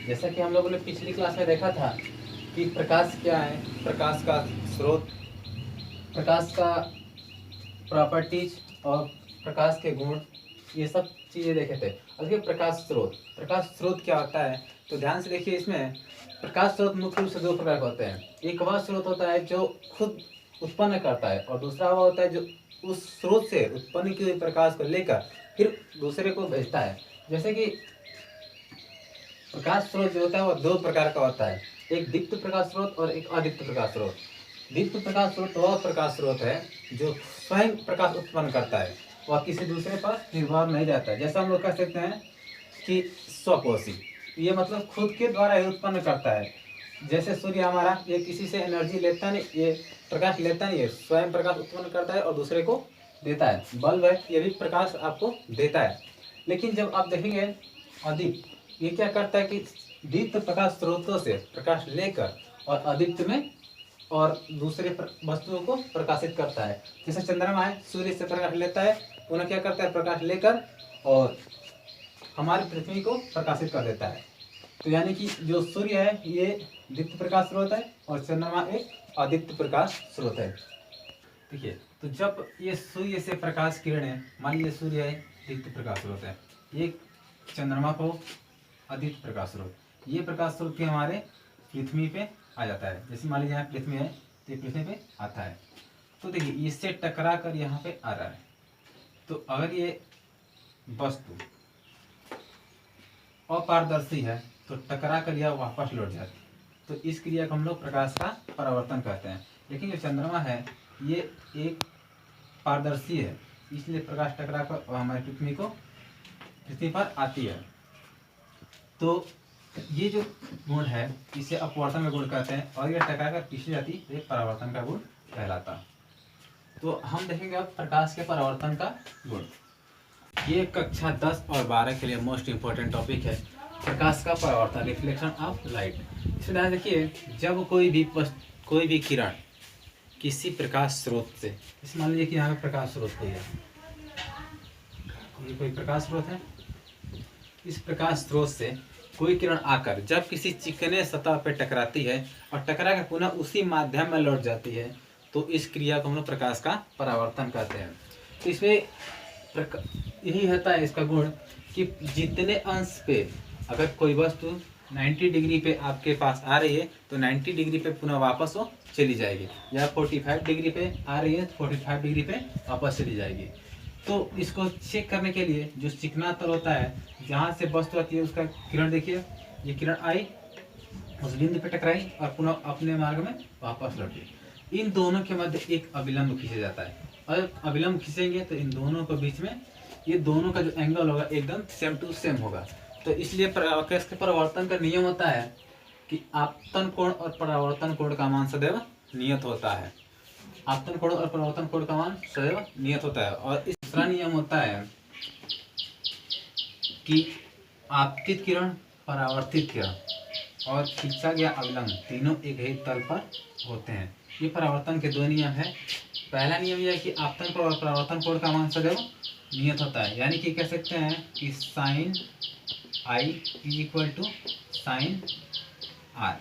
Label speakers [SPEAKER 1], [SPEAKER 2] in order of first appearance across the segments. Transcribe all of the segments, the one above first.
[SPEAKER 1] जैसा कि हम लोगों ने पिछली क्लास में देखा था कि प्रकाश क्या है, प्रकाश का स्रोत, प्रकाश का प्रॉपर्टीज और प्रकाश के गुण, ये सब चीज़ें देखे थे। अब देखिए प्रकाश स्रोत क्या होता है, तो ध्यान से देखिए। इसमें प्रकाश स्रोत मुख्य रूप से दो प्रकार के होते हैं। एक वह स्रोत होता है जो खुद उत्पन्न करता है, और दूसरा वह होता है जो उस स्रोत से उत्पन्न किए हुए प्रकाश को लेकर फिर दूसरे को भेजता है। जैसे कि प्रकाश स्रोत जो होता है वह दो प्रकार का होता है, एक दीप्त प्रकाश स्रोत और एक अदीप्त प्रकाश स्रोत। दीप्त प्रकाश स्रोत वह प्रकाश स्रोत है जो स्वयं प्रकाश उत्पन्न करता है, वह किसी दूसरे पर निर्भर नहीं रहता है। जैसा हम लोग कह सकते हैं कि स्वपोषी, ये मतलब खुद के द्वारा ही उत्पन्न करता है। जैसे सूर्य हमारा, ये किसी से एनर्जी लेता नहीं, ये प्रकाश लेता नहीं है, स्वयं प्रकाश उत्पन्न करता है और दूसरे को देता है। बल्ब है, ये भी प्रकाश आपको देता है। लेकिन जब आप देखेंगे अदीप्त, ये क्या करता है कि दीप्त प्रकाश स्रोतों से प्रकाश लेकर और अदीप्त में और दूसरे वस्तुओं को प्रकाशित करता है। जैसे चंद्रमा है, सूर्य से प्रकाश लेता है, पुनः क्या करता है, प्रकाश लेकर और हमारी पृथ्वी को प्रकाशित कर देता है। तो यानी कि जो सूर्य है ये दीप्त प्रकाश स्रोत है और चंद्रमा एक अदीप्त प्रकाश स्रोत है। देखिए, तो जब ये सूर्य से प्रकाश किरणें, मान लीजिए सूर्य है दीप्त प्रकाश स्रोत है, ये चंद्रमा को अदीप्त प्रकाश स्रोत, ये प्रकाश स्रोत भी हमारे पृथ्वी पे आ जाता है। जैसे मान लीजिए यहाँ पृथ्वी है तो ये पृथ्वी पे आता है, तो देखिए इससे टकरा कर यहाँ पे आ रहा है। तो अगर ये वस्तु अपारदर्शी है तो टकरा कर यह वापस लौट जाती है, तो इस क्रिया को हम लोग प्रकाश का परावर्तन कहते हैं। लेकिन जो चंद्रमा है ये एक पारदर्शी है, इसलिए प्रकाश टकरा कर हमारी पृथ्वी पर आती है। तो ये जो गुण है इसे अपवर्तन का गुण कहते हैं, और यह टकरा कर पीछे जाती है, ये परावर्तन का गुण कहलाता। तो हम देखेंगे अब प्रकाश के परावर्तन का गुण। ये कक्षा 10 और 12 के लिए मोस्ट इम्पोर्टेंट टॉपिक है, प्रकाश का परावर्तन, रिफ्लेक्शन ऑफ लाइट। इसमें ध्यान देखिए, जब कोई भी किरण किसी प्रकाश स्रोत से, जैसे मान लीजिए कि यहाँ पे प्रकाश स्रोत कोई है, ये कोई प्रकाश स्रोत है, इस प्रकाश स्रोत से कोई किरण आकर जब किसी चिकने सतह पर टकराती है और टकरा कर पुनः उसी माध्यम में लौट जाती है, तो इस क्रिया को हम लोग प्रकाश का परावर्तन कहते हैं। तो इसमें यही होता है इसका गुण कि जितने अंश पे अगर कोई वस्तु 90 डिग्री पे आपके पास आ रही है तो 90 डिग्री पे पुनः वापस वो चली जाएगी, या 45 डिग्री पे आ रही है 45 डिग्री पे वापस चली जाएगी। तो इसको चेक करने के लिए जो चिकना तल होता है, जहाँ से वस्तु आती है उसका किरण देखिए, ये किरण आई उस बिंदु पे टकराई और पुनः अपने मार्ग में वापस लौटी। इन दोनों के मध्य एक अभिलंब खींचा जाता है, और अभिलंब खींचेंगे तो इन दोनों के बीच में ये दोनों का जो एंगल होगा एकदम सेम टू सेम होगा। तो इसलिए प्रकाश के परावर्तन का नियम होता है कि आपतन कोण और परावर्तन कोण का मान सदैव नियत होता है। आपतन कोण और परावर्तन कोण का मान सदैव नियत होता है। और इस दूसरा नियम होता है कि आपतित किरण, परावर्तित किरण और खींचा गया अभिलंब तीनों एक ही तल पर होते हैं। ये परावर्तन के दो नियम है। पहला नियम यह है कि आपतन कोण और परावर्तन कोण का मान सदैव नियत होता है, यानी कि कह सकते हैं कि sign I equal to sign R।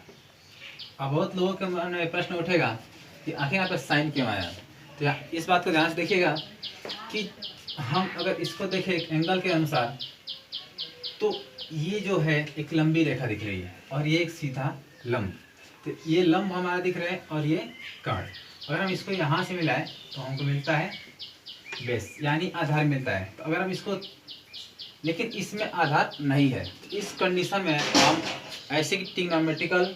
[SPEAKER 1] अब बहुत लोगों के मन में प्रश्न उठेगा कि आखिर यहाँ पे साइन क्यों आया। तो इस बात को ध्यान से देखिएगा कि हम अगर इसको देखें एक एंगल के अनुसार, तो ये जो है एक लंबी रेखा दिख रही है और ये एक सीधा लंब, तो ये लंब हमारा दिख रहा है और ये कर्ण। अगर हम इसको यहाँ से मिलाएं तो हमको मिलता है बेस, यानी आधार मिलता है। तो अगर हम इसको, लेकिन इसमें आधार नहीं है, तो इस कंडीशन में हम ऐसे ट्रिग्नोमेट्रिकल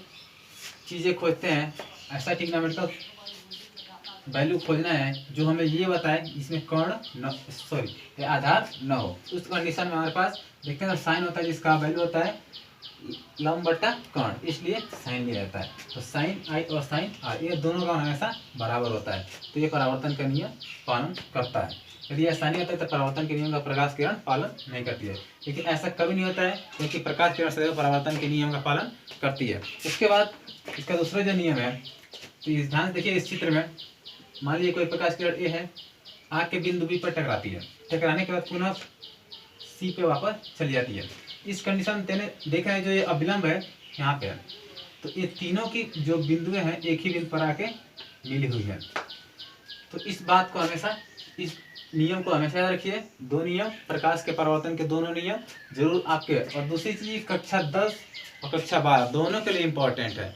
[SPEAKER 1] चीज़ें खोजते हैं, ऐसा ट्रिग्नोमेट्रिकल वैल्यू खोजना है जो हमें ये बताए इसमें कर्ण ये आधार न हो। उस कंडीशन में हमारे पास देखते हैं साइन होता है जिसका वैल्यू होता है लंब बटा कर्ण, इसलिए साइन लिया जाता है। तो साइन आई और साइन आर ये दोनों का हमेशा बराबर होता है, तो ये परावर्तन का नियम पालन करता है। यदि ऐसा नहीं होता है तो परावर्तन के नियम का प्रकाश किरण पालन नहीं करती है। लेकिन ऐसा कभी नहीं होता है क्योंकि प्रकाश किरण सदैव परावर्तन के नियम का पालन करती है। उसके बाद इसका दूसरा जो नियम है, तो इस ध्यान से देखिए, इस चित्र में मान लीजिए कोई प्रकाश किरण ए है, आके बिंदु बी पर टकराती है, टकराने के बाद पुनः सी पे वापस चली जाती है। इस कंडीशन में तेने देखा है जो ये अभिलंब है यहाँ पे है, तो ये तीनों की जो बिंदुएं हैं एक ही बिंदु पर आके मिली हुई है। तो इस बात को हमेशा, इस नियम को हमेशा याद रखिए। दो नियम, प्रकाश के परावर्तन के दोनों नियम जरूर आपके। और दूसरी चीज, कक्षा 10 और कक्षा 12 दोनों के लिए इम्पोर्टेंट है,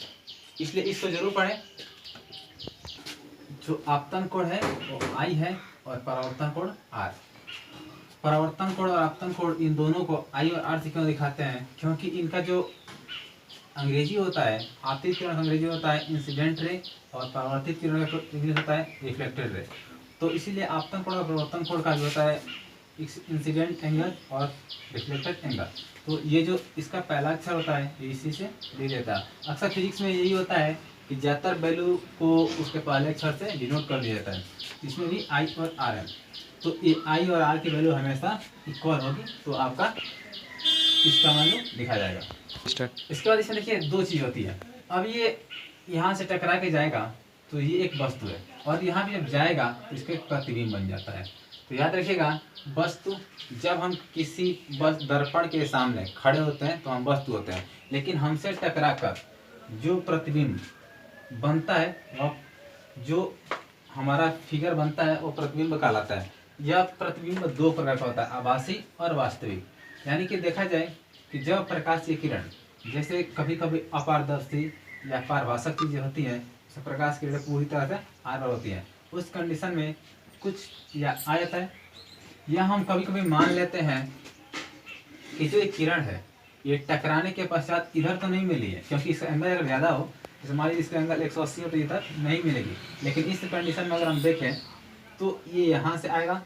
[SPEAKER 1] इसलिए इसको जरूर पढ़ें। जो आपतन कोण है वो I है और परावर्तन कोण R। परावर्तन कोण और आपतन कोण इन दोनों को I और R से क्यों दिखाते हैं? क्योंकि इनका जो अंग्रेजी होता है, आपतित किरण अंग्रेजी होता है इंसिडेंट रे, और परावर्तित किरण इंग्लिश होता है रिफ्लेक्टेड रे। तो इसीलिए आपतन कोण और परावर्तन कोण का जो होता है इंसिडेंट एंगल और रिफ्लेक्टेड एंगल। तो ये जो इसका पहला अक्षर होता है ये इसी से ले लेता है। अक्सर फिजिक्स में यही होता है कि ज़्यादातर वैल्यू को उसके पहले अक्षर से डिनोट कर दिया जाता है। इसमें भी I और R है, तो ये I और R की वैल्यू हमेशा इक्वल होगी, तो आपका इसका वैल्यू लिखा जाएगा। इसके बाद इसमें देखिए दो चीज़ होती है। अब ये यहाँ से टकरा के जाएगा तो ये एक वस्तु है, और यहाँ भी जब जाएगा तो इसका एक प्रतिबिंब बन जाता है। तो याद रखिएगा, वस्तु, जब हम किसी दर्पण के सामने खड़े होते हैं तो हम वस्तु होते हैं, लेकिन हमसे टकरा कर जो प्रतिबिंब बनता है वह, जो हमारा फिगर बनता है वो प्रतिबिंब कहलाता है। यह प्रतिबिंब दो प्रकार का होता है, आभासी और वास्तविक। यानी कि देखा जाए कि जब प्रकाशीय किरण, जैसे कभी कभी अपारदर्शी या पारभाषक चीजें होती हैं, तो प्रकाश किरण पूरी तरह से आर होती है, उस कंडीशन में कुछ या आ जाता है, या हम कभी कभी मान लेते हैं कि जो एक किरण है ये टकराने के पश्चात इधर तो नहीं मिली है, क्योंकि इसका एंगल अगर ज़्यादा हो, जैसे हमारी इसका एंगल 180 हो तो इधर नहीं मिलेगी। लेकिन इस कंडीशन में अगर हम देखें तो ये यहाँ से आएगा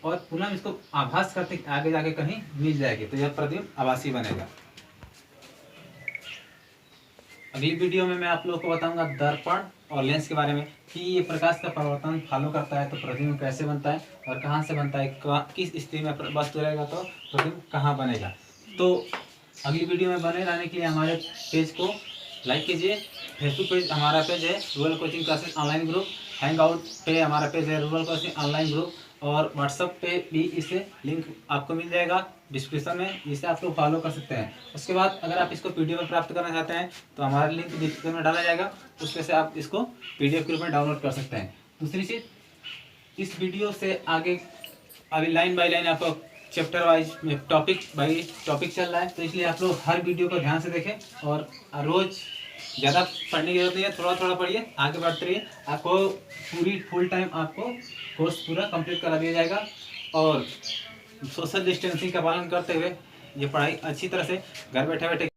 [SPEAKER 1] और पुनः इसको आभास करते आगे जाके कहीं मिल जाएगी, तो यह प्रतिबिंब आभासी बनेगा। अगली वीडियो में मैं आप लोगों को बताऊंगा दर्पण और लेंस के बारे में, कि ये प्रकाश का परावर्तन फॉलो करता है तो प्रतिबिंब कैसे बनता है और कहाँ से बनता है, किस स्थिति में वस्तु रहेगा तो प्रतिबिंब कहाँ बनेगा। तो अगली वीडियो में बने रहने के लिए हमारे पेज को लाइक कीजिए। फेसबुक पेज हमारा पेज है rural coaching classes online group, hang out पे हमारा पेज है रूरल कोचिंग ऑनलाइन ग्रुप, और व्हाट्सएप पे भी इसे लिंक आपको मिल जाएगा डिस्क्रिप्शन में, इसे आप लोग फॉलो कर सकते हैं। उसके बाद अगर आप इसको PDF में प्राप्त करना चाहते हैं तो हमारा लिंक डिस्क्रिप्शन में डाला जाएगा, उसमें से आप इसको PDF के रूप में डाउनलोड कर सकते हैं। दूसरी चीज़, इस वीडियो से आगे अभी लाइन बाय लाइन आपको चैप्टर वाइज में टॉपिक बाई टॉपिक चल रहा है, तो इसलिए आप लोग हर वीडियो को ध्यान से देखें और रोज़ ज़्यादा पढ़ने की जरूरत नहीं है, थोड़ा थोड़ा पढ़िए, आगे बढ़ते रहिए। आपको पूरी फुल टाइम आपको कोर्स पूरा कंप्लीट करा दिया जाएगा, और सोशल डिस्टेंसिंग का पालन करते हुए ये पढ़ाई अच्छी तरह से घर बैठे बैठे